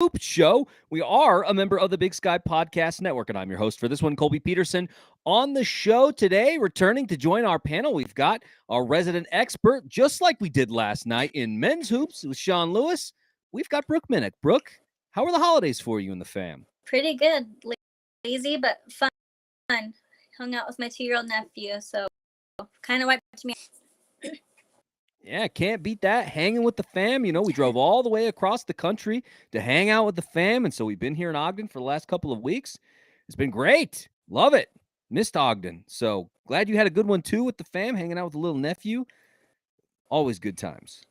Hoop Show. We are a member of the Big Sky Podcast Network, and I'm your host for this one, Colby Peterson. On the show today, returning to join our panel, we've got our resident expert, just like we did last night in men's hoops with Sean Lewis. We've got Brooke Minnick. Brooke, how are the holidays for you and the fam? Pretty good. Lazy, but fun. Hung out with my 2-year-old nephew, so kind of wiped me out. Yeah, can't beat that. Hanging with the fam. You know, we drove all the way across the country to hang out with the fam, and so we've been here in Ogden for the last couple of weeks. It's been great. Love it. Missed Ogden. So glad you had a good one, too, with the fam, hanging out with the little nephew. Always good times.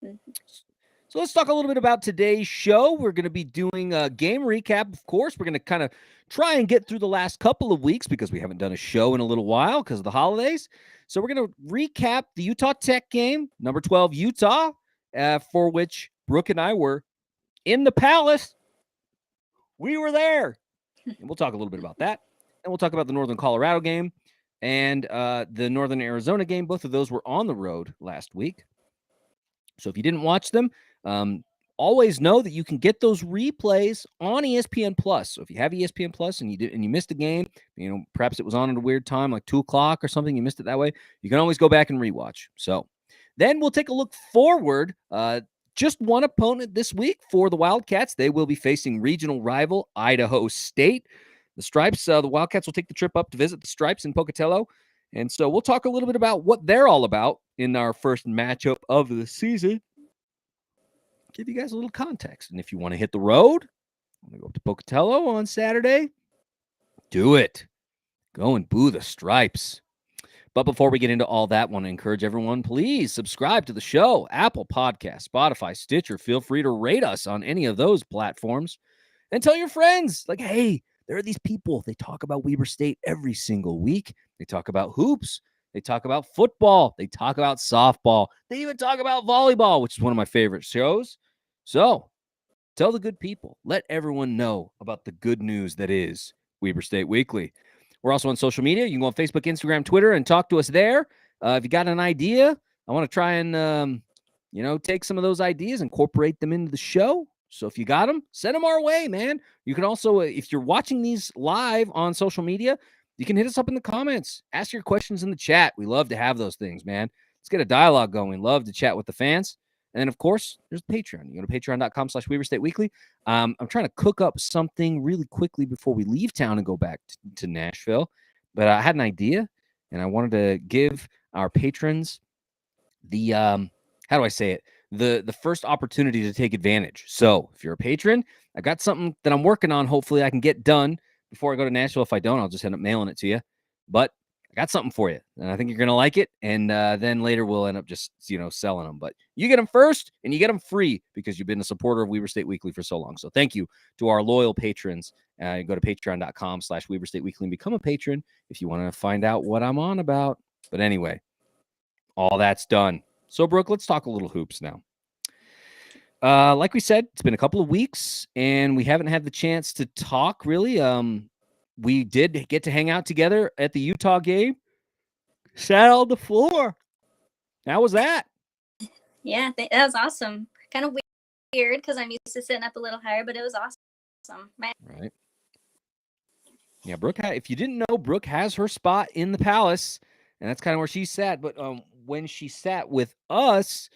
So let's talk a little bit about today's show. We're going to be doing a game recap, of course. We're going to kind of try and get through the last couple of weeks because we haven't done a show in a little while because of the holidays. So we're going to recap the Utah Tech game, number 12 Utah, for which Brooke and I were in the Palace. We were there. And we'll talk a little bit about that. And we'll talk about the Northern Colorado game and the Northern Arizona game. Both of those were on the road last week. So if you didn't watch them, always know that you can get those replays on ESPN Plus. So if you have ESPN Plus and you missed a game, you know, perhaps it was on at a weird time, like 2:00 or something, you missed it that way, you can always go back and rewatch. So then we'll take a look forward. Just one opponent this week for the Wildcats. They will be facing regional rival Idaho State. The Stripes, the Wildcats will take the trip up to visit the Stripes in Pocatello. And so we'll talk a little bit about what they're all about in our first matchup of the season. Give you guys a little context. And if you want to hit the road, want to go up to Pocatello on Saturday, do it. Go and boo the Stripes. But before we get into all that, I want to encourage everyone, please subscribe to the show. Apple Podcasts, Spotify, Stitcher. Feel free to rate us on any of those platforms. And tell your friends, like, hey, there are these people. They talk about Weber State every single week. They talk about hoops. They talk about football. They talk about softball. They even talk about volleyball, which is one of my favorite shows. So tell the good people. Let everyone know about the good news that is Weber State Weekly. We're also on social media. You can go on Facebook, Instagram, Twitter, and talk to us there. If you got an idea, I want to try and, take some of those ideas, incorporate them into the show. So if you got them, send them our way, man. You can also, if you're watching these live on social media, you can hit us up in the comments. Ask your questions in the chat. We love to have those things, man. Let's get a dialogue going. Love to chat with the fans. And then, of course, there's Patreon. You go to patreon.com/Weber State Weekly. I'm trying to cook up something really quickly before we leave town and go back to Nashville. But I had an idea, and I wanted to give our patrons the, how do I say it? The first opportunity to take advantage. So if you're a patron, I got something that I'm working on. Hopefully I can get done before I go to Nashville. If I don't, I'll just end up mailing it to you. But I got something for you, and I think you're going to like it. And then later we'll end up just, selling them. But you get them first, and you get them free because you've been a supporter of Weber State Weekly for so long. So thank you to our loyal patrons. Go to patreon.com/Weber State Weekly and become a patron if you want to find out what I'm on about. But anyway, all that's done. So, Brooke, let's talk a little hoops now. Like we said, it's been a couple of weeks, and we haven't had the chance to talk, really. We did get to hang out together at the Utah game. Sat on the floor. How was that? Yeah, that was awesome. Kind of weird because I'm used to sitting up a little higher, but it was awesome. Right. Yeah, Brooke, if you didn't know, Brooke has her spot in the Palace, and that's kind of where she sat. But when she sat with us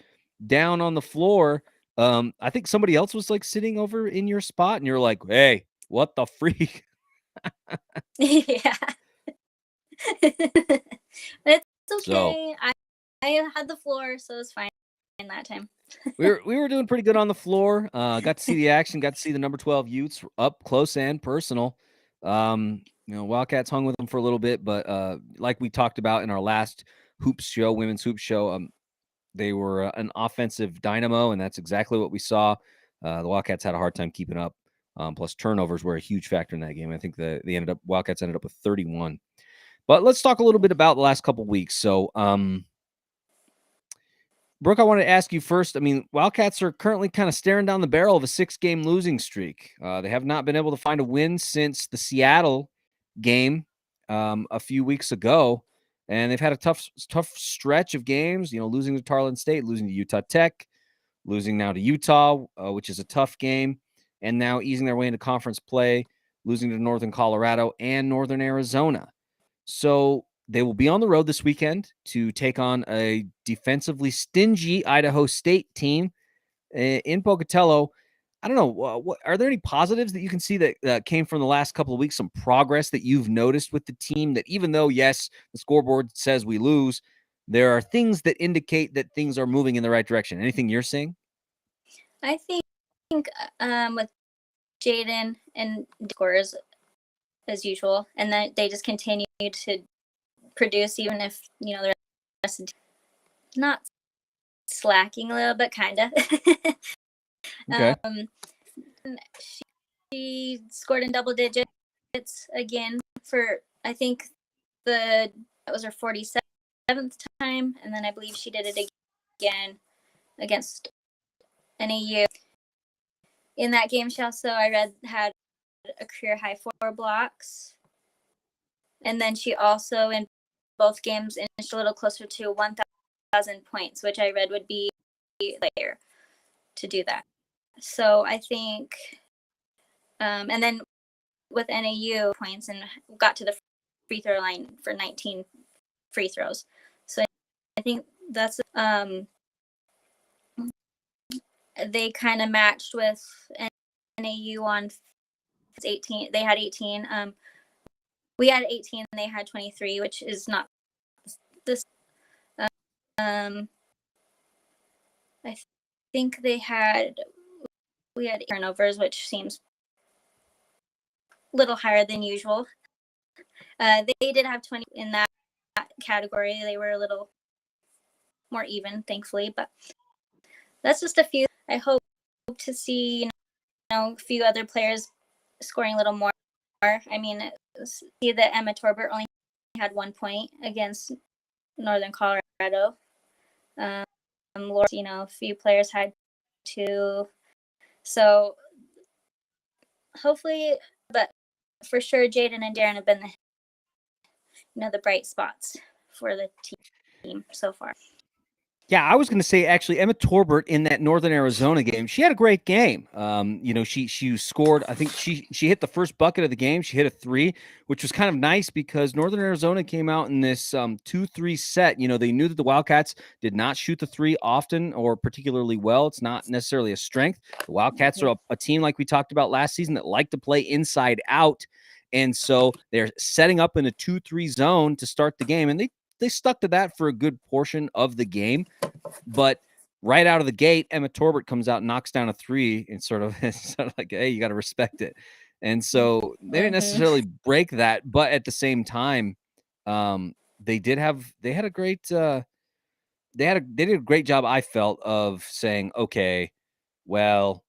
down on the floor, I think somebody else was like sitting over in your spot, and you're like, hey, what the freak? Yeah. It's okay. So, I had the floor, so it was fine that time. we were doing pretty good on the floor. Got to see the action, got to see the number 12 Utes up close and personal. Wildcats hung with them for a little bit, but like we talked about in our last hoops show, women's hoops show, they were an offensive dynamo, and that's exactly what we saw. The Wildcats had a hard time keeping up. Plus turnovers were a huge factor in that game. I think Wildcats ended up with 31. But let's talk a little bit about the last couple of weeks. So, Brooke, I wanted to ask you first. I mean, Wildcats are currently kind of staring down the barrel of a 6-game losing streak. They have not been able to find a win since the Seattle game a few weeks ago. And they've had a tough stretch of games, losing to Tarleton State, losing to Utah Tech, losing now to Utah, which is a tough game, and now easing their way into conference play, losing to Northern Colorado and Northern Arizona. So they will be on the road this weekend to take on a defensively stingy Idaho State team in Pocatello. I don't know. Are there any positives that you can see that came from the last couple of weeks? Some progress that you've noticed with the team that even though, yes, the scoreboard says we lose, there are things that indicate that things are moving in the right direction. Anything you're seeing? I think with Jaden and scores as usual, and then they just continue to produce, even if the rest of the team not slacking a little bit, kind of. Okay. She scored in double digits again for, I think that was her 47th time, and then I believe she did it again against NAU. In that game, she also, I read, had a career high 4 blocks, and then she also in both games finished a little closer to 1,000 points, which I read would be later to do that. So I think, and then with NAU points and got to the free throw line for 19 free throws. So I think that's they kind of matched with NAU on 18. They had 18. We had 18 and they had 23, which is not this. I think we had turnovers, which seems a little higher than usual. They did have 20 in that category. They were a little more even, thankfully, but that's just a few. I hope to see a few other players scoring a little more. I mean, see that Emma Torbert only had 1 point against Northern Colorado. Laura, a few players had 2. So hopefully, but for sure, Jaden and Darren have been the bright spots for the team so far. Yeah, I was going to say, actually, Emma Torbert in that Northern Arizona game, she had a great game. She scored, I think she hit the first bucket of the game. She hit a 3, which was kind of nice because Northern Arizona came out in this 2-3 set. They knew that the Wildcats did not shoot the 3 often or particularly well. It's not necessarily a strength. The Wildcats are a team, like we talked about last season, that like to play inside out. And so they're setting up in a 2-3 zone to start the game. And they stuck to that for a good portion of the game. But right out of the gate, Emma Torbert comes out, knocks down a 3, and sort of like, hey, you got to respect it. And so they didn't necessarily break that, but at the same time, they did a great they did a great job, I felt, of saying, okay, well,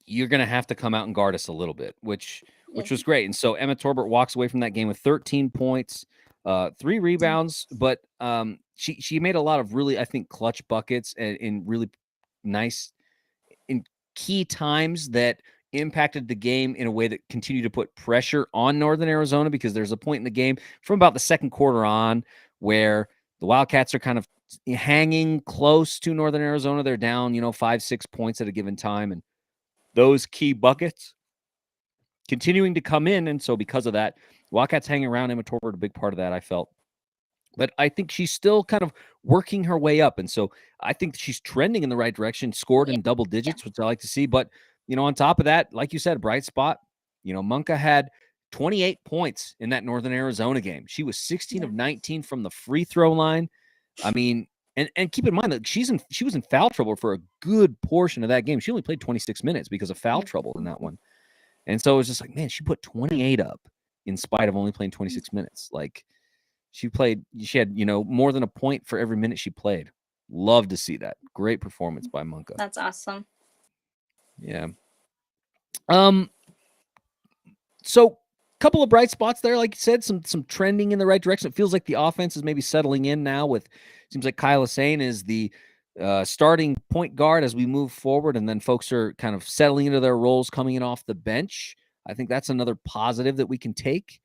you're going to have to come out and guard us a little bit, which was great. And so Emma Torbert walks away from that game with 13 points, 3 rebounds, but she made a lot of really, I think, clutch buckets and in really nice in key times that impacted the game in a way that continued to put pressure on Northern Arizona, because there's a point in the game from about the second quarter on where the Wildcats are kind of hanging close to Northern Arizona. They're down, 5-6 points at a given time, and those key buckets continuing to come in. And so because of that, Wildcats hanging around, Emma Torbert, a big part of that, I felt. But I think she's still kind of working her way up. And so I think she's trending in the right direction, scored in double digits, which I like to see. But, on top of that, like you said, bright spot, Munka had 28 points in that Northern Arizona game. She was 16 of 19 from the free throw line. I mean, and keep in mind that she was in foul trouble for a good portion of that game. She only played 26 minutes because of foul trouble in that one. And so it was just like, man, she put 28 up in spite of only playing 26 minutes. Like, she had, more than a point for every minute she played. Love to see that. Great performance by Munka. That's awesome. Yeah. So couple of bright spots there, like you said, some trending in the right direction. It feels like the offense is maybe settling in now. Seems like Kyla Sane is the starting point guard as we move forward, and then folks are kind of settling into their roles coming in off the bench. I think that's another positive that we can take.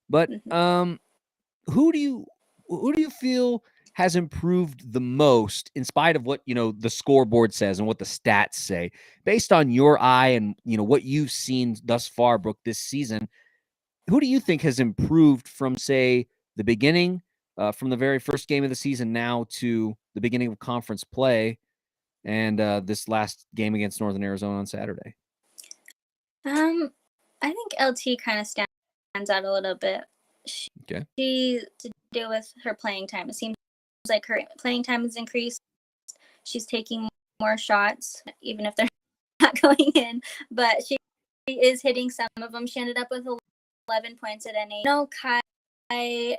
But who do you feel has improved the most in spite of what, the scoreboard says and what the stats say, based on your eye and, what you've seen thus far, Brooke, this season? Who do you think has improved from, say, the beginning, from the very first game of the season now to the beginning of conference play and this last game against Northern Arizona on Saturday? I think LT kind of stands out a little bit. She to deal with her playing time. It seems like her playing time has increased. She's taking more shots, even if they're not going in, but she is hitting some of them. She ended up with 11 points at NA. No, Kai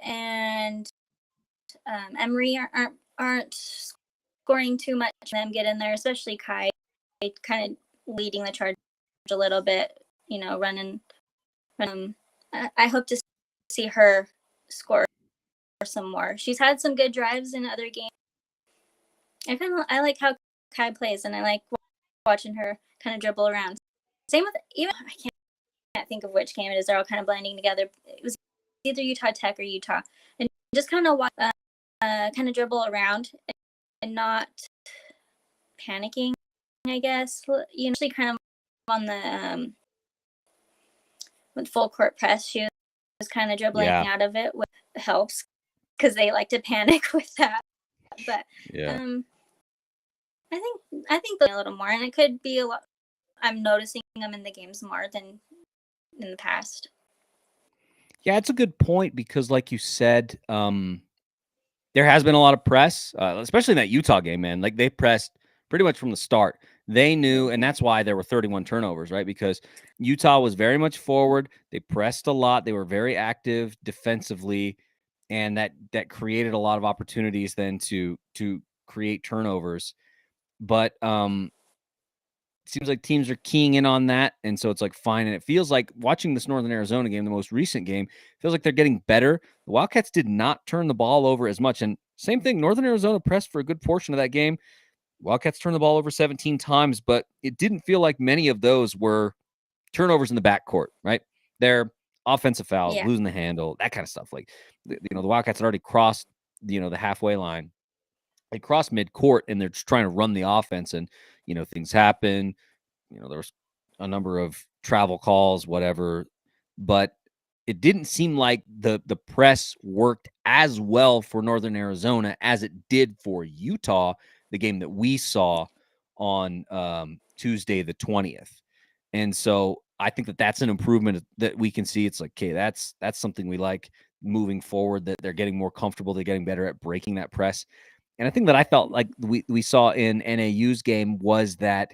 and Emery aren't scoring too much. Them get in there, especially Kai, kind of leading the charge a little bit. Running. I hope to see her score some more. She's had some good drives in other games. I like how Kai plays, and I like watching her kind of dribble around. Same with I can't think of which game it is. They're all kind of blending together. It was either Utah Tech or Utah, and just kind of kind of dribble around and not panicking, I guess. Actually kind of on the with full court press, she was kind of dribbling out of it, which helps because they like to panic with that. But I think a little more, and it could be a lot. I'm noticing them in the games more than in the past. Yeah, it's a good point because, like you said, there has been a lot of press, especially in that Utah game, man. Like, they pressed pretty much from the start. They knew, and that's why there were 31 turnovers, right? Because Utah was very much forward. They pressed a lot. They were very active defensively, and that created a lot of opportunities then to create turnovers. But it seems like teams are keying in on that, and so it's like fine. And it feels like watching this Northern Arizona game, the most recent game, feels like they're getting better. The Wildcats did not turn the ball over as much, and same thing. Northern Arizona pressed for a good portion of that game. Wildcats turned the ball over 17 times, but it didn't feel like many of those were turnovers in the backcourt, right? They're offensive fouls, losing the handle, that kind of stuff. Like, the Wildcats had already crossed, the halfway line. They crossed midcourt, and they're just trying to run the offense, and, things happen. There was a number of travel calls, whatever, but it didn't seem like the press worked as well for Northern Arizona as it did for Utah, the game that we saw on Tuesday the 20th. And so I think that that's an improvement that we can see. It's like, okay, that's something we like moving forward, that they're getting more comfortable. They're getting better at breaking that press. And I think that I felt like we saw in NAU's game was that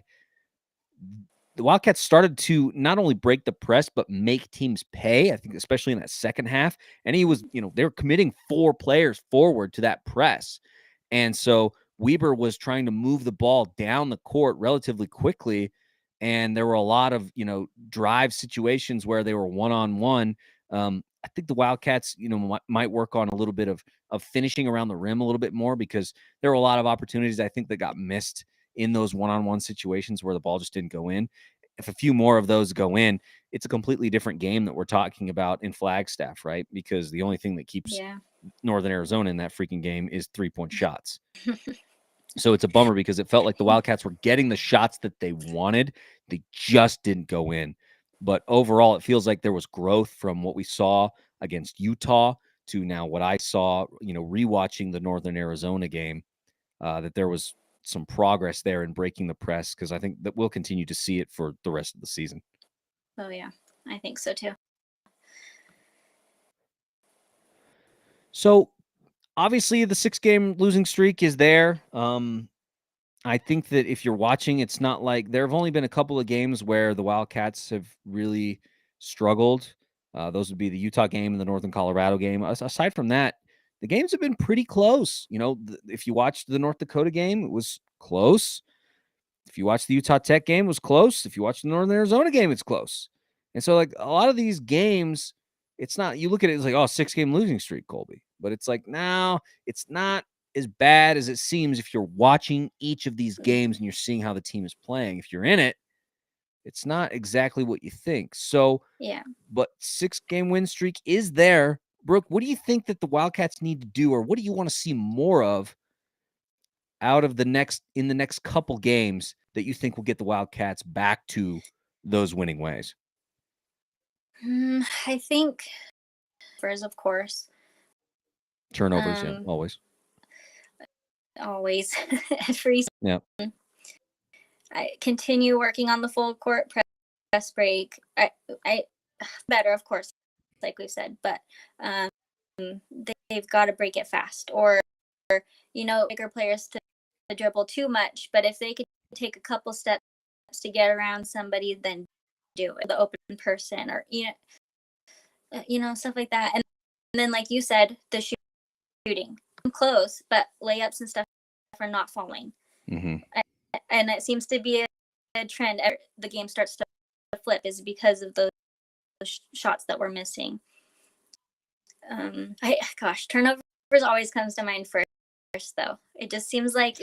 the Wildcats started to not only break the press, but make teams pay. I think especially in that second half. And he was, they were committing 4 players forward to that press. And so Weber was trying to move the ball down the court relatively quickly. And there were a lot of, drive situations where they were one-on-one. I think the Wildcats, might work on a little bit of finishing around the rim a little bit more, because there were a lot of opportunities, I think, that got missed in those one-on-one situations where the ball just didn't go in. If a few more of those go in, it's a completely different game that we're talking about in Flagstaff, right? Because the only thing that keeps Northern Arizona in that freaking game is 3-point shots. So it's a bummer, because it felt like the Wildcats were getting the shots that they wanted. They just didn't go in. But overall, it feels like there was growth from what we saw against Utah to now what I saw, rewatching the Northern Arizona game, that there was some progress there in breaking the press, because I think that we'll continue to see it for the rest of the season. Oh, yeah. I think so, too. So, obviously, the 6-game losing streak is there. I think that if you're watching, it's not like there have only been a couple of games where the Wildcats have really struggled. Those would be the Utah game and the Northern Colorado game. Aside from that, the games have been pretty close. If you watched the North Dakota game, it was close. If you watched the Utah Tech game, it was close. If you watched the Northern Arizona game, it's close. And so, like, a lot of these games, it's not, you look at it as like, oh, 6-game losing streak, Colby. But it's like, no, it's not as bad as it seems if you're watching each of these games and you're seeing how the team is playing. If you're in it, it's not exactly what you think. So, but 6-game win streak is there. Brooke, what do you think that the Wildcats need to do, or what do you want to see more of out of the next couple games that you think will get the Wildcats back to those winning ways? I think first, of course. Turnovers, yeah, Always. Every yeah. I continue working on the full court press break. I better, of course, like we've said, but they've got to break it fast, or bigger players to dribble too much. But if they could take a couple steps to get around somebody, then do it. The open person, or stuff like that. And then, like you said, the shooting. I'm close, but layups and stuff are not falling. Mm-hmm. And it seems to be a trend. The game starts to flip is because of those shots that we're missing. Turnovers always comes to mind first, though. It just seems like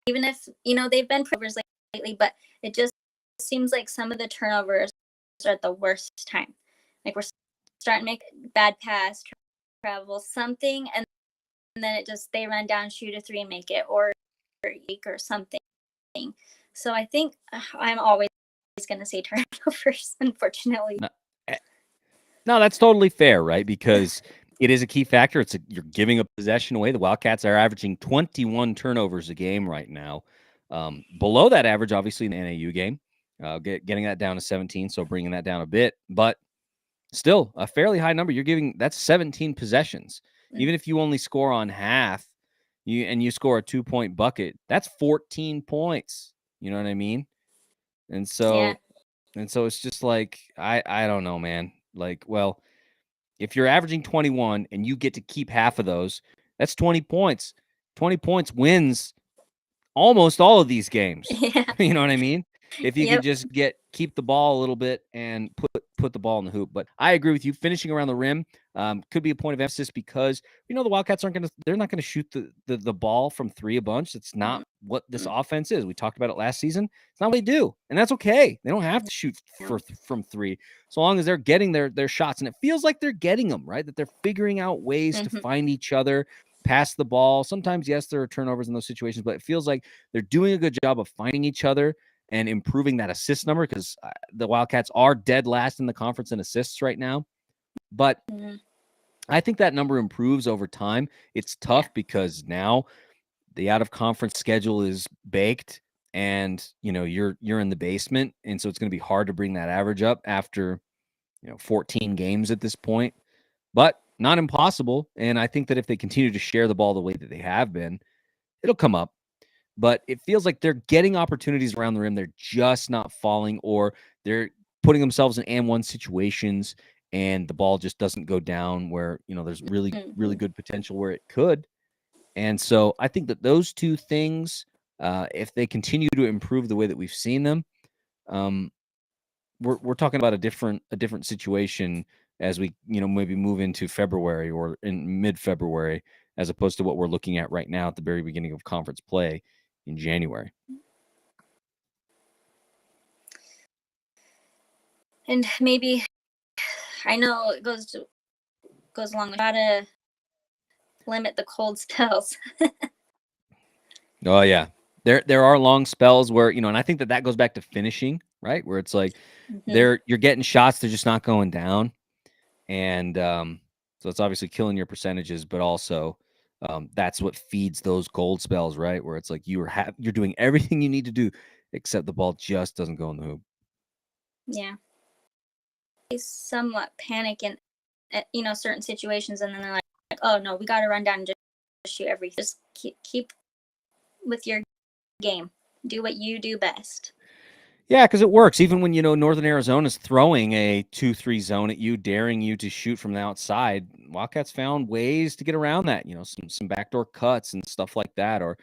even if they've been turnovers lately, but it just seems like some of the turnovers are at the worst time. Like we're starting to make bad pass, travel something, and then they run down, shoot a three, and make it, or something. So I think I'm always going to say turnovers, unfortunately. No, that's totally fair, right? Because it is a key factor. You're giving a possession away. The Wildcats are averaging 21 turnovers a game right now. Below that average, obviously, in the NAU game. Getting that down to 17, so bringing that down a bit. But still, a fairly high number. That's 17 possessions. Mm-hmm. Even if you only score on half, you score a 2-point bucket, that's 14 points. You know what I mean? And so it's just like, I don't know, man. Like, well, if you're averaging 21 and you get to keep half of those, that's 20 points. 20 points wins almost all of these games. Yeah. You know what I mean? If you could just keep the ball a little bit and put the ball in the hoop. But I agree with you. Finishing around the rim could be a point of emphasis because the Wildcats they're not gonna shoot the ball from three a bunch. It's not what this offense is. We talked about it last season. It's not what they do, and that's okay. They don't have to shoot from three, so long as they're getting their shots, and it feels like they're getting them, right? That they're figuring out ways to find each other, pass the ball. Sometimes, yes, there are turnovers in those situations, but it feels like they're doing a good job of finding each other and improving that assist number, because the Wildcats are dead last in the conference in assists right now. But I think that number improves over time. It's tough because now the out-of-conference schedule is baked, and you're in the basement, and so it's going to be hard to bring that average up after 14 games at this point. But not impossible, and I think that if they continue to share the ball the way that they have been, it'll come up. But it feels like they're getting opportunities around the rim. They're just not falling, or they're putting themselves in and-one situations, and the ball just doesn't go down where, there's really, really good potential where it could. And so I think that those two things, if they continue to improve the way that we've seen them, we're talking about a different situation as we, maybe move into February or in mid-February, as opposed to what we're looking at right now at the very beginning of conference play in January. And maybe, I know it goes along, we gotta limit the cold spells. Oh yeah, there are long spells where, and I think that goes back to finishing, right? Where it's like you're getting shots, they're just not going down, and so it's obviously killing your percentages, but also that's what feeds those cold spells, right? Where it's like you're doing everything you need to do, except the ball just doesn't go in the hoop. Yeah, they somewhat panic in certain situations, and then they're like, oh no, we got to run down and just shoot everything. Just keep with your game. Do what you do best. Yeah, because it works. Even when, Northern Arizona's throwing a 2-3 zone at you, daring you to shoot from the outside, Wildcats found ways to get around that, some backdoor cuts and stuff like that, or,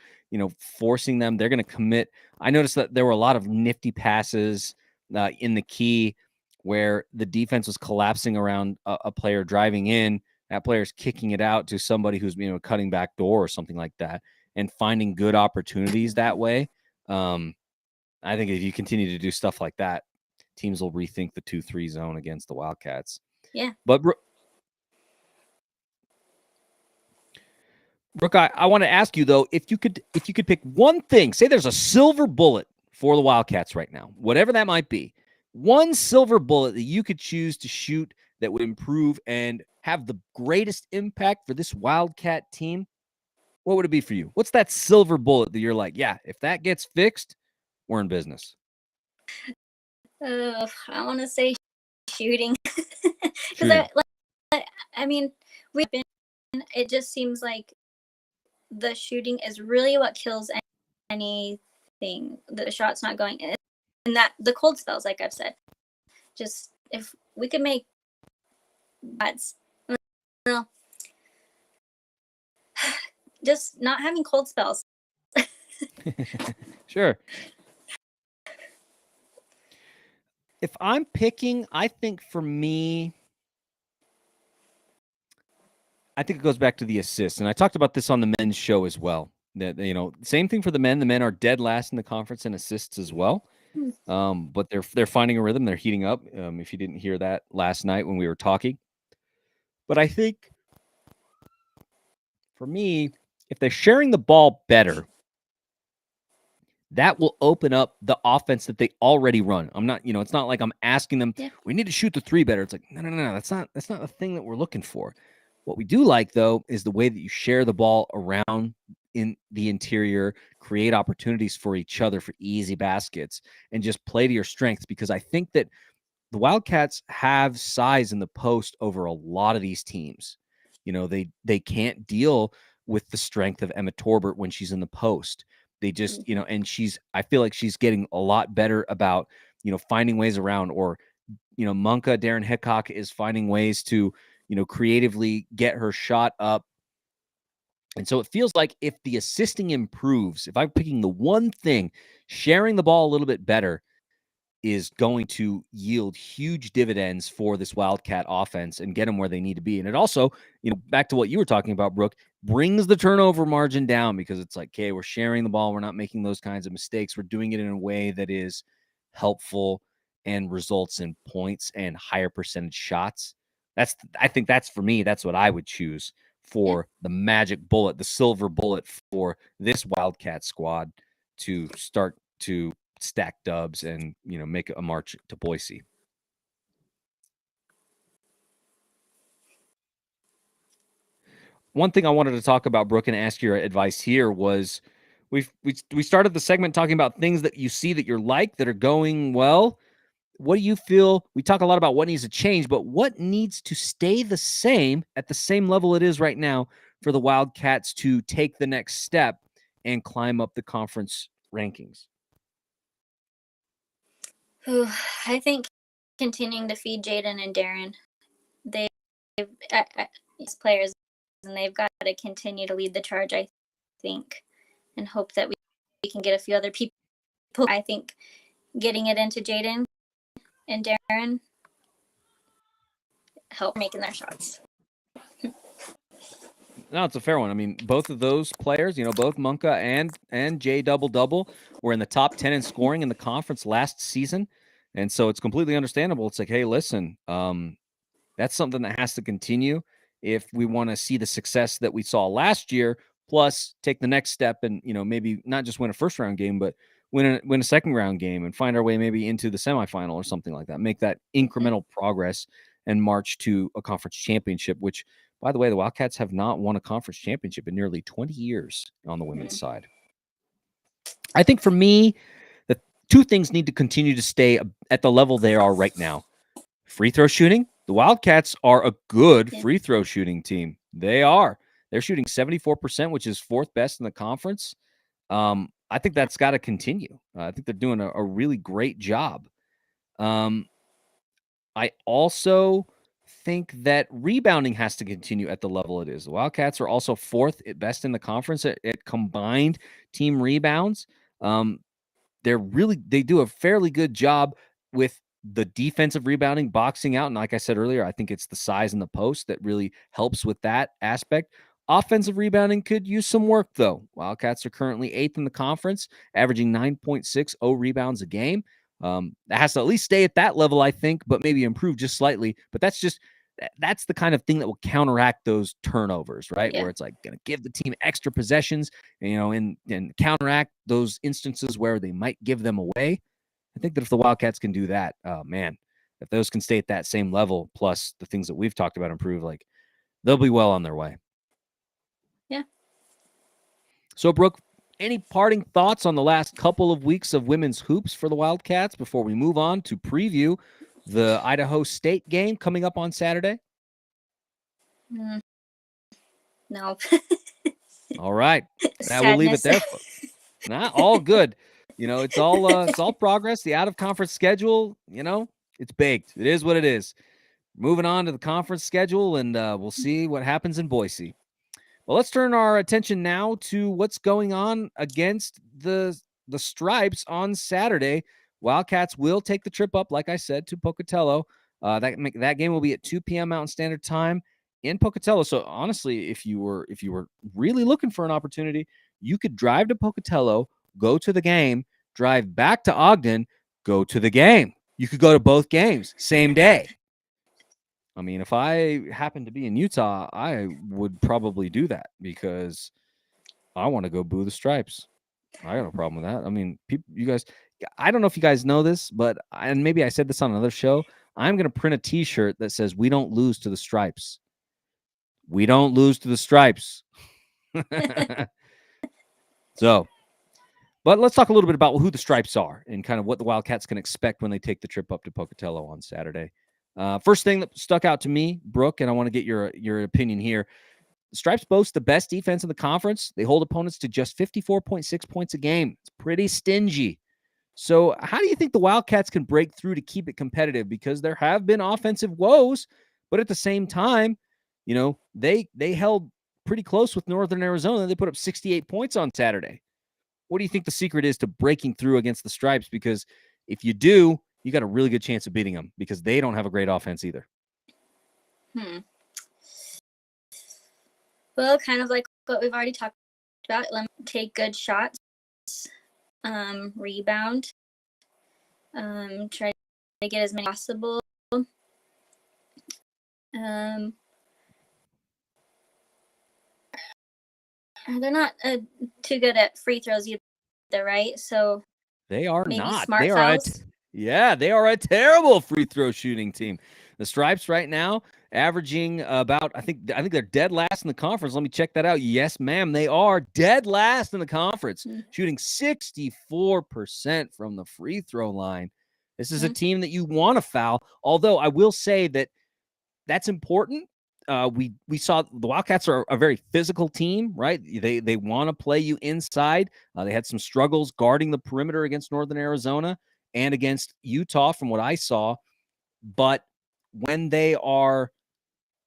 forcing them. They're going to commit. I noticed that there were a lot of nifty passes in the key where the defense was collapsing around a player driving in. That player's kicking it out to somebody who's, cutting back door or something like that, and finding good opportunities that way. I think if you continue to do stuff like that, teams will rethink the 2-3 zone against the Wildcats. Yeah. But Brooke, I want to ask you though, if you could pick one thing, say there's a silver bullet for the Wildcats right now, whatever that might be, one silver bullet that you could choose to shoot that would improve and have the greatest impact for this Wildcat team, what would it be for you? What's that silver bullet that you're like, yeah, if that gets fixed, we're in business? I want to say shooting, because I mean, it just seems like the shooting is really what kills anything. The shot's not going in, and that the cold spells, like I've said, just if we could make that's well, just not having cold spells. Sure. If I'm picking, I think for me, I think it goes back to the assists. And I talked about this on the men's show as well. That, same thing for the men. The men are dead last in the conference in assists as well. But they're finding a rhythm. They're heating up. If you didn't hear that last night when we were talking. But I think for me, if they're sharing the ball better, that will open up the offense that they already run. I'm not, it's not like I'm asking them, we need to shoot the three better. It's like, no. That's not the thing that we're looking for. What we do like, though, is the way that you share the ball around in the interior, create opportunities for each other for easy baskets, and just play to your strengths. Because I think that the Wildcats have size in the post over a lot of these teams. They can't deal with the strength of Emma Torbert when she's in the post. They just, and I feel like she's getting a lot better about, finding ways around, or, Munka, Darren Hickok is finding ways to, creatively get her shot up. And so it feels like if the assisting improves, if I'm picking the one thing, sharing the ball a little bit better is going to yield huge dividends for this Wildcat offense and get them where they need to be. And it also, back to what you were talking about, Brooke, brings the turnover margin down, because it's like, okay, we're sharing the ball. We're not making those kinds of mistakes. We're doing it in a way that is helpful and results in points and higher percentage shots. I think that's, for me, that's what I would choose for the magic bullet, the silver bullet for this Wildcat squad to start to stack dubs and, make a march to Boise. One thing I wanted to talk about, Brooke, and ask your advice here was we started the segment talking about things that you see that you're like, that are going well. What do you feel? We talk a lot about what needs to change, but what needs to stay the same at the same level it is right now for the Wildcats to take the next step and climb up the conference rankings? I think continuing to feed Jaden and Darren. They've these players, and they've got to continue to lead the charge, I think, and hope that we can get a few other people. I think getting it into Jaden and Darren help making their shots. No, it's a fair one. I mean, both of those players, both Munka and Jay Double were in the top 10 in scoring in the conference last season. And so it's completely understandable. It's like, hey, listen, that's something that has to continue if we want to see the success that we saw last year, plus take the next step and, maybe not just win a first round game, but win a second round game and find our way maybe into the semifinal or something like that. Make that incremental progress and march to a conference championship, which, by the way, the Wildcats have not won a conference championship in nearly 20 years on the women's side. I think for me, the two things need to continue to stay at the level they are right now. Free throw shooting. The Wildcats are a good free throw shooting team. They are. They're shooting 74%, which is fourth best in the conference. I think that's got to continue. I think they're doing a really great job. I also think that rebounding has to continue at the level it is. The Wildcats are also fourth best in the conference at combined team rebounds. They do a fairly good job with the defensive rebounding, boxing out. And like I said earlier, I think it's the size in the post that really helps with that aspect. Offensive rebounding could use some work, though. Wildcats are currently eighth in the conference, averaging 9.60 rebounds a game. That has to at least stay at that level, I think, but maybe improve just slightly. But that's just that's the kind of thing that will counteract those turnovers, right? Yeah. Where it's like going to give the team extra possessions, and counteract those instances where they might give them away. I think that if the Wildcats can do that, oh man, if those can stay at that same level, plus the things that we've talked about improve, like they'll be well on their way. Yeah. So, Brooke, any parting thoughts on the last couple of weeks of women's hoops for the Wildcats before we move on to preview the Idaho State game coming up on Saturday? No. All right. We'll leave it there. Not all good. It's all progress. The out-of-conference schedule, it's baked. It is what it is. Moving on to the conference schedule, and we'll see what happens in Boise. Well, let's turn our attention now to what's going on against the Stripes on Saturday. Wildcats will take the trip up, like I said, to Pocatello. That game will be at 2 p.m. Mountain Standard Time in Pocatello. So honestly, if you were really looking for an opportunity, you could drive to Pocatello, go to the game, drive back to Ogden, go to the game. You could go to both games same day. I mean, if I happened to be in Utah, I would probably do that because I want to go boo the Stripes. I got no problem with that. I mean, you guys, I don't know if you guys know this, and maybe I said this on another show, I'm going to print a T-shirt that says, "We don't lose to the Stripes." We don't lose to the Stripes. So, but let's talk a little bit about who the Stripes are and kind of what the Wildcats can expect when they take the trip up to Pocatello on Saturday. First thing that stuck out to me, Brooke, and I want to get your opinion here. The Stripes boast the best defense in the conference. They hold opponents to just 54.6 points a game. It's pretty stingy. So how do you think the Wildcats can break through to keep it competitive? Because there have been offensive woes, but at the same time, they held pretty close with Northern Arizona. They put up 68 points on Saturday. What do you think the secret is to breaking through against the Stripes? Because if you do, you got a really good chance of beating them because they don't have a great offense either. Well, kind of like what we've already talked about. Take good shots, rebound, try to get as many as possible. They're not too good at free throws either, right? So they are maybe not. Smart they fouls. They are a terrible free throw shooting team. The Stripes right now averaging about, I think they're dead last in the conference. Let me check that out. Yes, ma'am, they are dead last in the conference, shooting 64% from the free throw line. This is a team that you want to foul. Although I will say that's important. We saw the Wildcats are a very physical team, right? They want to play you inside. They had some struggles guarding the perimeter against Northern Arizona and against Utah from what I saw. But when they are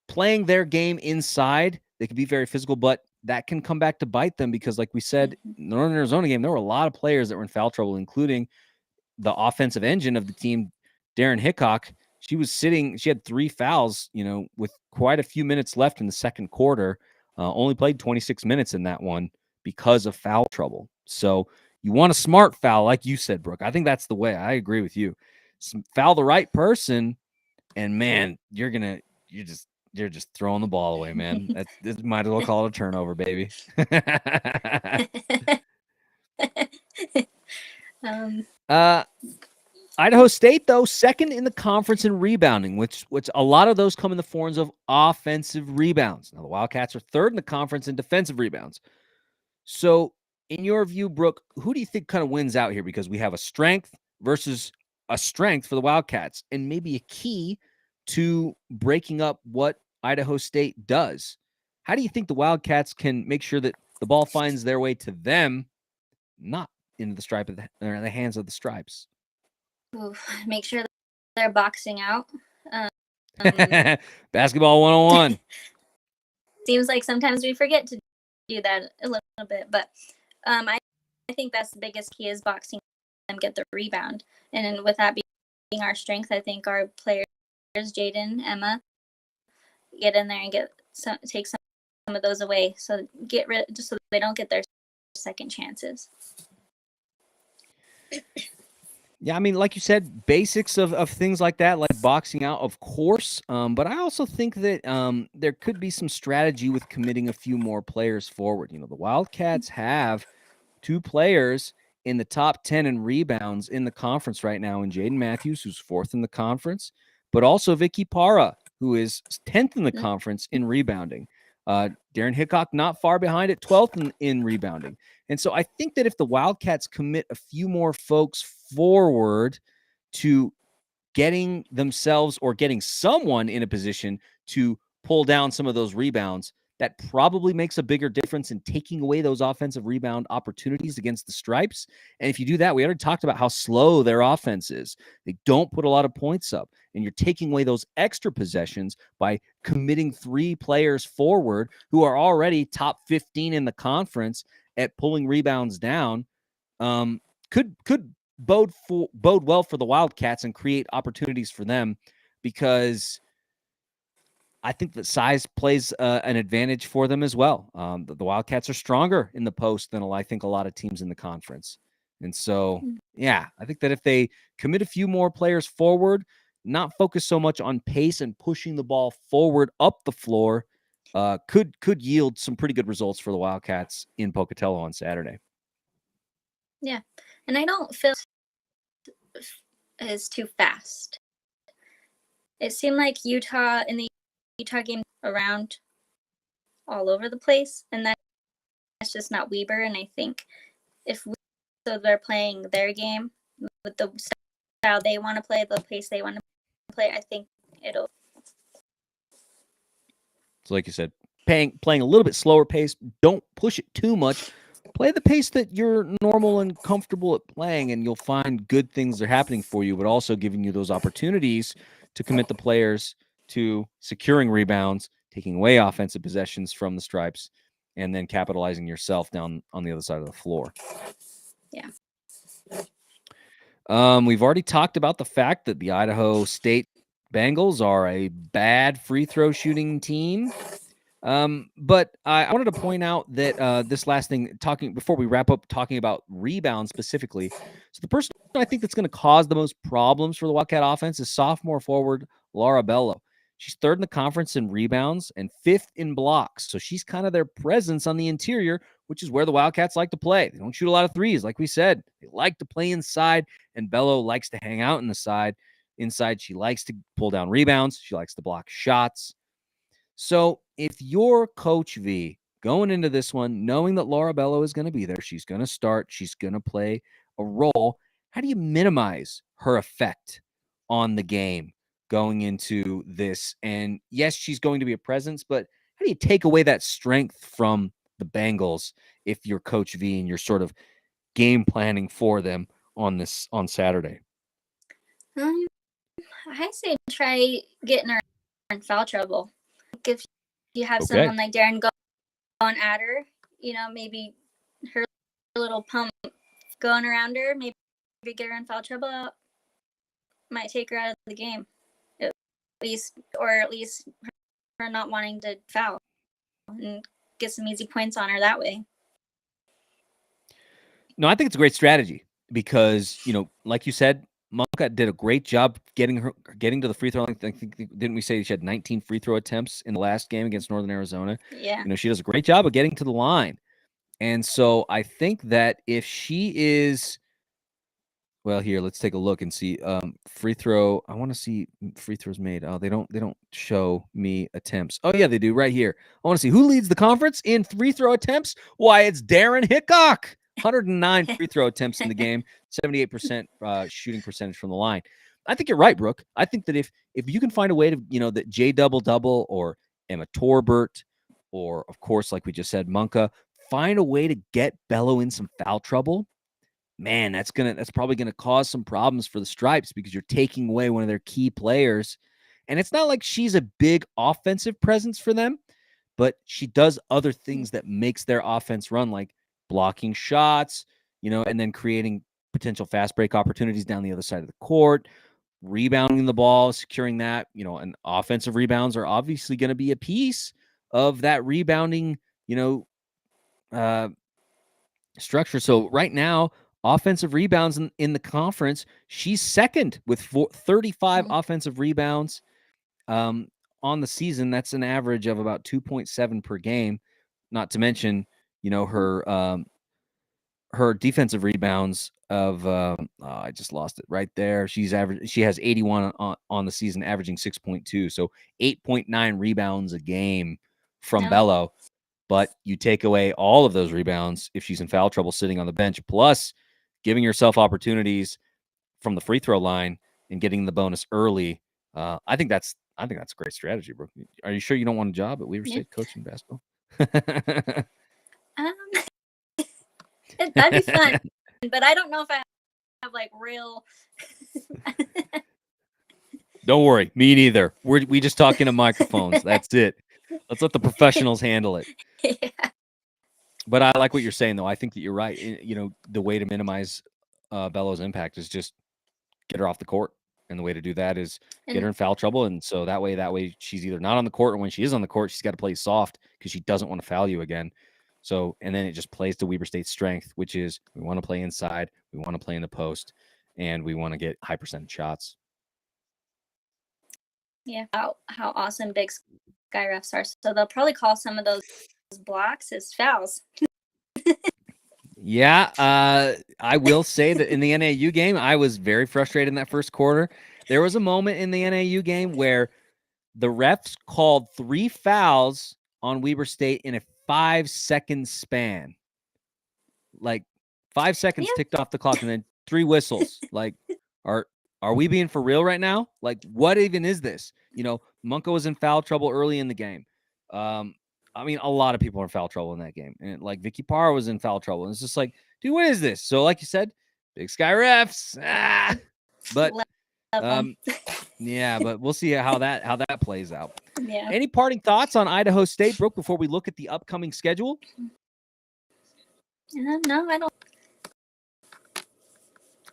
playing their game inside, they can be very physical, but that can come back to bite them because, like we said, Northern Arizona game, there were a lot of players that were in foul trouble, including the offensive engine of the team, Darren Hickok. She had 3 fouls, with quite a few minutes left in the second quarter. Only played 26 minutes in that one because of foul trouble. So you want a smart foul, like you said, Brooke. I think that's the way. I agree with you. Foul the right person, and man, you're just throwing the ball away, man. This might as well call it a turnover, baby. Idaho State, though, second in the conference in rebounding, which a lot of those come in the forms of offensive rebounds. Now, the Wildcats are third in the conference in defensive rebounds. So, in your view, Brooke, who do you think kind of wins out here? Because we have a strength versus a strength for the Wildcats, and maybe a key to breaking up what Idaho State does. How do you think the Wildcats can make sure that the ball finds their way to them, not into the hands of the Stripes? Make sure they're boxing out. Basketball 101. Seems like sometimes we forget to do that a little bit, but I think that's the biggest key is boxing them, get the rebound. And with that being our strength, I think our players, Jaden, Emma, get in there and take some of those away. So get rid, just so they don't get their second chances. Yeah, I mean, like you said, basics of things like that, like boxing out, of course. But I also think that there could be some strategy with committing a few more players forward. You know, the Wildcats have two players in the top 10 in rebounds in the conference right now, in Jaden Matthews, who's fourth in the conference, but also Vicky Para, who is 10th in the conference in rebounding. Darren Hickok not far behind at 12th in rebounding. And so I think that if the Wildcats commit a few more folks forward to getting themselves or getting someone in a position to pull down some of those rebounds, that probably makes a bigger difference in taking away those offensive rebound opportunities against the Stripes. And if you do that, we already talked about how slow their offense is. They don't put a lot of points up, and you're taking away those extra possessions by committing three players forward who are already top 15 in the conference at pulling rebounds down. Could bode well for the Wildcats and create opportunities for them, because I think that size plays an advantage for them as well. The Wildcats are stronger in the post than I think a lot of teams in the conference. And so, yeah, I think that if they commit a few more players forward, not focus so much on pace and pushing the ball forward up the floor, could yield some pretty good results for the Wildcats in Pocatello on Saturday. Yeah, and I don't feel is too fast. It seemed like Utah in the Utah game around all over the place, and that's just not Weber. And I think if they're playing their game with the style they want to play, the pace they want to play, I think it'll. So, like you said, playing a little bit slower pace. Don't push it too much. Play the pace that you're normal and comfortable at playing, and you'll find good things are happening for you, but also giving you those opportunities to commit the players to securing rebounds, taking away offensive possessions from the Stripes, and then capitalizing yourself down on the other side of the floor. Yeah. We've already talked about the fact that the Idaho State Bengals are a bad free throw shooting team. But I wanted to point out that this last thing, before we wrap up talking about rebounds specifically. So the person I think that's going to cause the most problems for the Wildcat offense is sophomore forward Laura Bello. She's third in the conference in rebounds and fifth in blocks. So she's kind of their presence on the interior, which is where the Wildcats like to play. They don't shoot a lot of threes, like we said. They like to play inside, and Bello likes to hang out inside. She likes to pull down rebounds. She likes to block shots. So if you're Coach V going into this one, knowing that Laura Bello is going to be there, she's going to start, she's going to play a role, how do you minimize her effect on the game going into this? And yes, she's going to be a presence, but how do you take away that strength from the Bengals if you're Coach V and you're sort of game planning for them on Saturday? I say try getting her in foul trouble. If you have someone like Darren going at her, maybe her little pump going around her, maybe get her in foul trouble, might take her out of the game, at least her not wanting to foul and get some easy points on her that way. No, I think it's a great strategy because, like you said, Monka did a great job getting to the free throw line. I think, didn't we say she had 19 free throw attempts in the last game against Northern Arizona? Yeah. She does a great job of getting to the line. And so I think that if she is, well, here, let's take a look and see free throw. I want to see free throws made. Oh, they don't show me attempts. Oh yeah, they do right here. I want to see who leads the conference in free throw attempts. Why, it's Darren Hickok. 109 free throw attempts in the game, 78% shooting percentage from the line. I think you're right, Brooke. I think that if you can find a way to, that J double or Emma Torbert, or of course, like we just said, Monka, find a way to get Bello in some foul trouble, man, that's probably gonna cause some problems for the Stripes because you're taking away one of their key players. And it's not like she's a big offensive presence for them, but she does other things that makes their offense run, like blocking shots, and then creating potential fast break opportunities down the other side of the court, rebounding the ball, securing that, and offensive rebounds are obviously going to be a piece of that rebounding, structure. So right now offensive rebounds in the conference. She's second with 35 offensive rebounds on the season. That's an average of about 2.7 per game. Not to mention, her defensive rebounds of I just lost it right there. She has 81 on the season, averaging 6.2, so 8.9 rebounds a game from Bello. But you take away all of those rebounds if she's in foul trouble sitting on the bench, plus giving yourself opportunities from the free throw line and getting the bonus early. I think that's a great strategy, bro. Are you sure you don't want a job at Weaver State coaching basketball? That'd be fun, but I don't know if I have like real. Don't worry, me neither. We just talk into microphones. That's it. Let's let the professionals handle it. Yeah. But I like what you're saying, though. I think that you're right. The way to minimize Bello's impact is just get her off the court. And the way to do that is get her in foul trouble. And so that way she's either not on the court, or when she is on the court, she's got to play soft because she doesn't want to foul you again. So, and then it just plays to Weber State's strength, which is we want to play inside, we want to play in the post, and we want to get high percentage shots. Yeah, how awesome Big Sky refs are. So they'll probably call some of those blocks as fouls. Yeah, I will say that in the NAU game, I was very frustrated in that first quarter. There was a moment in the NAU game where the refs called 3 fouls on Weber State in a 5-second span. Like 5 seconds ticked off the clock and then 3 whistles. Like, are we being for real right now? Like, what even is this? Munko was in foul trouble early in the game. I mean, a lot of people are in foul trouble in that game. And like Vicky Parr was in foul trouble. And it's just like, dude, what is this? So like you said, Big Sky refs. But yeah, but we'll see how that plays out. Yeah. Any parting thoughts on Idaho State, Brooke, before we look at the upcoming schedule? No, I don't.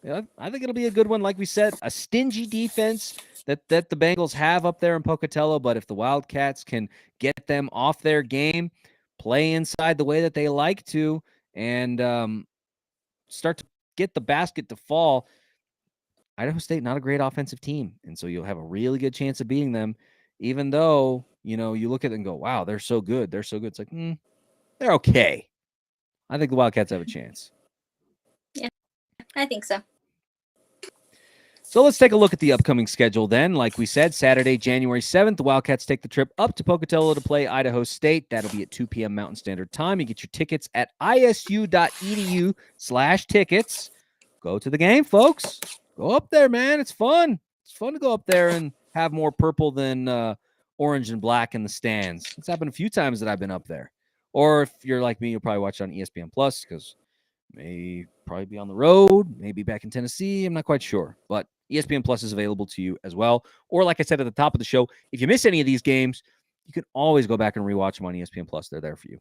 Yeah, I think it'll be a good one. Like we said, a stingy defense that the Bengals have up there in Pocatello. But if the Wildcats can get them off their game, play inside the way that they like to, and start to get the basket to fall, Idaho State, not a great offensive team. And so you'll have a really good chance of beating them, even though, you look at them and go, wow, they're so good. They're so good. It's like, they're okay. I think the Wildcats have a chance. Yeah, I think so. So let's take a look at the upcoming schedule then. Like we said, Saturday, January 7th, the Wildcats take the trip up to Pocatello to play Idaho State. That'll be at 2 p.m. Mountain Standard Time. You get your tickets at isu.edu/tickets. Go to the game, folks. Go up there, man. It's fun. It's fun to go up there and have more purple than orange and black in the stands. It's happened a few times that I've been up there. Or if you're like me, you'll probably watch it on ESPN Plus because may probably be on the road, maybe back in Tennessee. I'm not quite sure. But ESPN Plus is available to you as well. Or like I said at the top of the show, if you miss any of these games, you can always go back and rewatch them on ESPN Plus. They're there for you.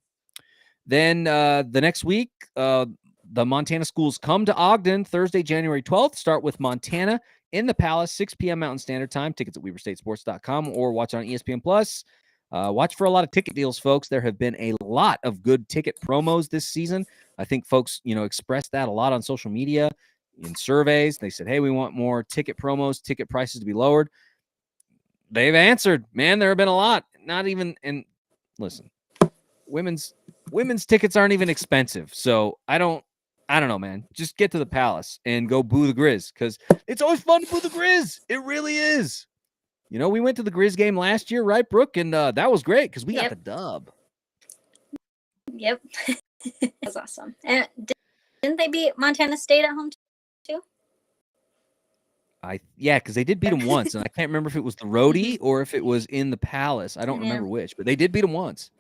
Then the next week, the Montana schools come to Ogden Thursday, January 12th. Start with Montana in the Palace, 6 p.m. Mountain Standard Time. Tickets at WeaverStateSports.com or watch on ESPN Plus. Watch for a lot of ticket deals, folks. There have been a lot of good ticket promos this season. I think folks, expressed that a lot on social media, in surveys. They said, hey, we want more ticket promos, ticket prices to be lowered. They've answered, man. There have been a lot. Not even, and listen, women's tickets aren't even expensive. So I don't know, man. Just get to the Palace and go boo the Grizz, because it's always fun to boo the Grizz. It really is. We went to the Grizz game last year, right, Brooke? And that was great because we got the dub. Yep. That was awesome. And didn't they beat Montana State at home too? Yeah, because they did beat them once, and I can't remember if it was the roadie or if it was in the Palace. I don't remember which, but they did beat them once.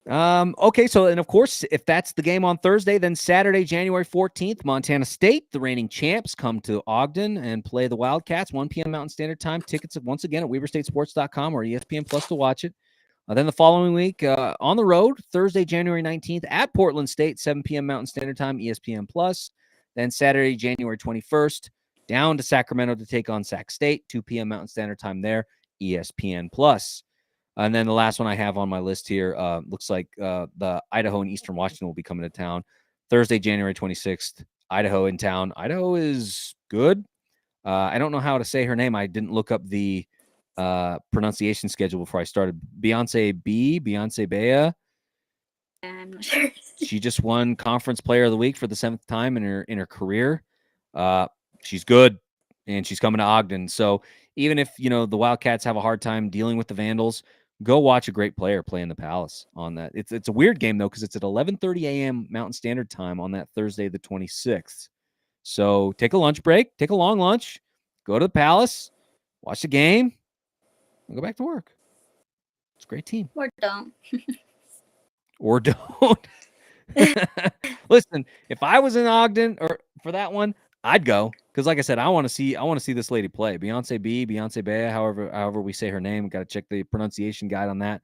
Okay, so, and of course, if that's the game on Thursday, then Saturday, January 14th, Montana State, the reigning champs, come to Ogden and play the Wildcats, 1 p.m. Mountain Standard Time. Tickets, once again, at WeaverStateSports.com or ESPN Plus to watch it. Then the following week, on the road, Thursday, January 19th, at Portland State, 7 p.m. Mountain Standard Time, ESPN Plus. Then Saturday, January 21st, down to Sacramento to take on Sac State, 2 p.m. Mountain Standard Time there, ESPN Plus. And then the last one I have on my list here looks like the Idaho and Eastern Washington will be coming to town. Thursday, January 26th, Idaho in town. Idaho is good. I don't know how to say her name. I didn't look up the pronunciation schedule before I started. Beyonce Bea. I'm not sure. She just won Conference Player of the Week for the 7th time in her career. She's good, and she's coming to Ogden. So even if the Wildcats have a hard time dealing with the Vandals, go watch a great player play in the Palace on that. It's a weird game though because it's at 11:30 a.m. Mountain Standard Time on that Thursday, the 26th. So take a lunch break, take a long lunch, go to the Palace, watch the game, and go back to work. It's a great team. Or don't. Or don't. Listen, if I was in Ogden or for that one, I'd go because, like I said, I want to see this lady play. Beyonce Bea, however we say her name. Got to check the pronunciation guide on that.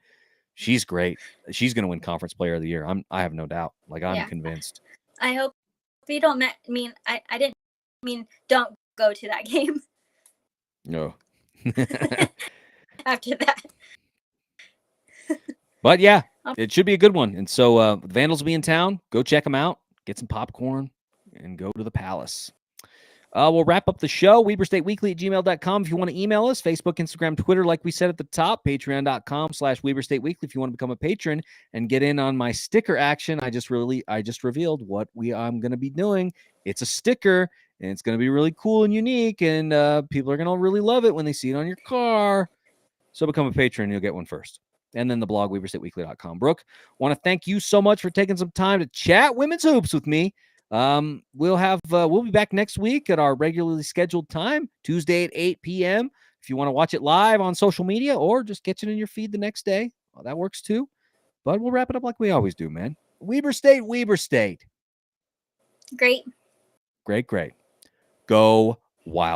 She's great. She's going to win Conference Player of the Year. I have no doubt. I'm convinced. I hope you don't mean I didn't mean don't go to that game. No. After that. But yeah, it should be a good one. And so the Vandals will be in town. Go check them out. Get some popcorn and go to the Palace. We'll wrap up the show. WeberStateWeekly@gmail.com if you want to email us. Facebook, Instagram, Twitter, like we said at the top. Patreon.com/WeberStateWeekly if you want to become a patron and get in on my sticker action. I just revealed what I'm going to be doing. It's a sticker, and it's going to be really cool and unique, and people are going to really love it when they see it on your car. So become a patron, you'll get one first. And then the blog, WeberStateWeekly.com. Brooke, want to thank you so much for taking some time to chat women's hoops with me. We'll be back next week at our regularly scheduled time, Tuesday at 8 p.m. If you want to watch it live on social media or just catch it in your feed the next day, well, that works too. But we'll wrap it up like we always do, man. Weber State. Great. Great. Go Wild.